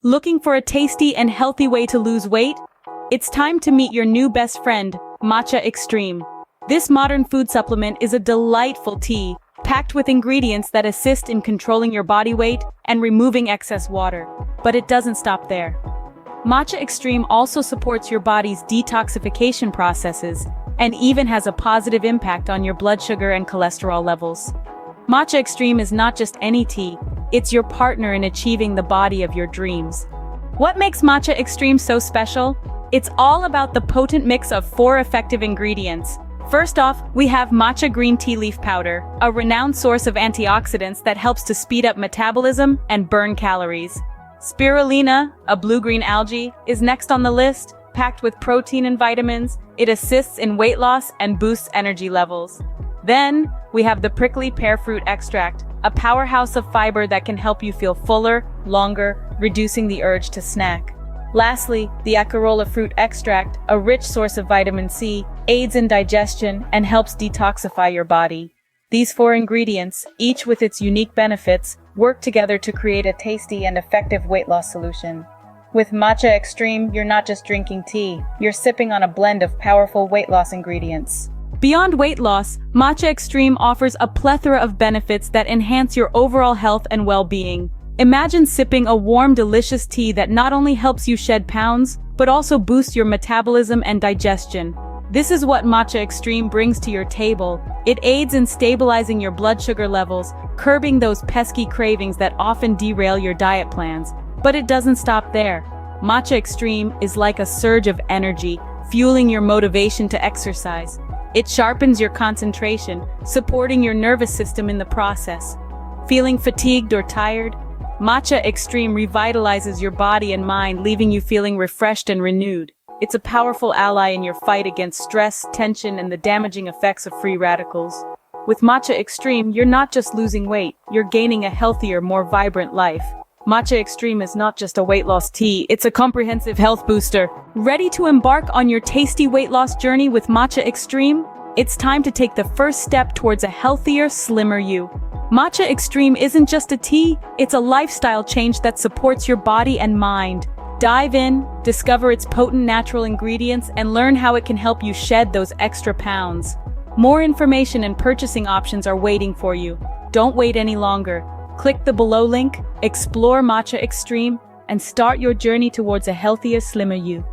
Looking for a tasty and healthy way to lose weight? It's time to meet your new best friend, Matcha Extreme. This modern food supplement is a delightful tea, packed with ingredients that assist in controlling your body weight and removing excess water. But it doesn't stop there. Matcha Extreme also supports your body's detoxification processes and even has a positive impact on your blood sugar and cholesterol levels. Matcha Extreme is not just any tea, it's your partner in achieving the body of your dreams. What makes Matcha Extreme so special? It's all about the potent mix of 4 effective ingredients. First off, we have matcha green tea leaf powder, a renowned source of antioxidants that helps to speed up metabolism and burn calories. Spirulina, a blue-green algae, is next on the list. Packed with protein and vitamins, it assists in weight loss and boosts energy levels. Then, we have the prickly pear fruit extract, a powerhouse of fiber that can help you feel fuller, longer, reducing the urge to snack. Lastly, the acerola fruit extract, a rich source of vitamin C, aids in digestion and helps detoxify your body. These 4 ingredients, each with its unique benefits, work together to create a tasty and effective weight loss solution. With Matcha Extreme, you're not just drinking tea, you're sipping on a blend of powerful weight loss ingredients. Beyond weight loss, Matcha Extreme offers a plethora of benefits that enhance your overall health and well-being. Imagine sipping a warm, delicious tea that not only helps you shed pounds, but also boosts your metabolism and digestion. This is what Matcha Extreme brings to your table. It aids in stabilizing your blood sugar levels, curbing those pesky cravings that often derail your diet plans. But it doesn't stop there. Matcha Extreme is like a surge of energy, fueling your motivation to exercise. It sharpens your concentration, supporting your nervous system in the process. Feeling fatigued or tired? Matcha Extreme revitalizes your body and mind, leaving you feeling refreshed and renewed. It's a powerful ally in your fight against stress, tension, and the damaging effects of free radicals. With Matcha Extreme, you're not just losing weight, you're gaining a healthier, more vibrant life. Matcha Extreme is not just a weight loss tea, it's a comprehensive health booster. Ready to embark on your tasty weight loss journey with Matcha Extreme? It's time to take the first step towards a healthier, slimmer you. Matcha Extreme isn't just a tea, it's a lifestyle change that supports your body and mind. Dive in, discover its potent natural ingredients, and learn how it can help you shed those extra pounds. More information and purchasing options are waiting for you. Don't wait any longer. Click the below link, explore Matcha Extreme, and start your journey towards a healthier, slimmer you.